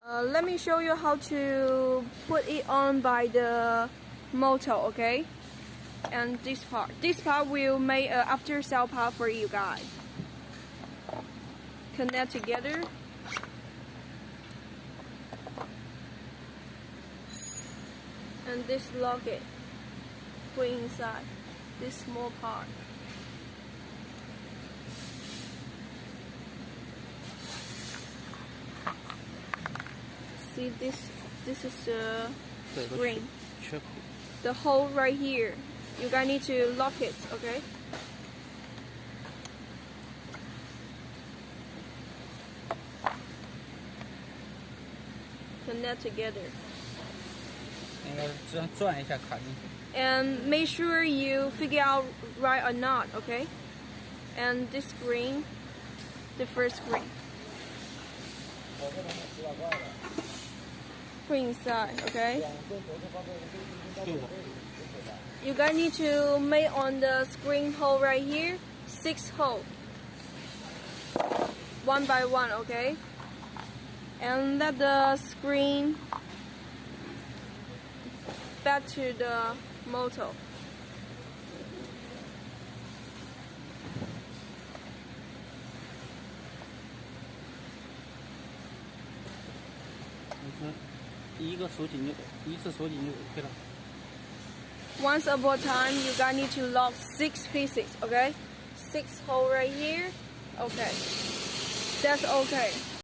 Let me show you how to put it on by the motor, okay? And this part will make an after sale part for you guys. Connect together. And this lock it. Put inside this small part. See this is the spring. The hole right here. You guys need to lock it, okay? Connect together. And make sure you figure out right or not, okay? And this screen, the first screen. Put inside, okay? You guys need to make on the screen hole right here 6 holes, one by one, okay? And let the screen back to the motor. Once upon a time, you guys need to lock 6 pieces, okay? 6 holes right here, okay. That's okay.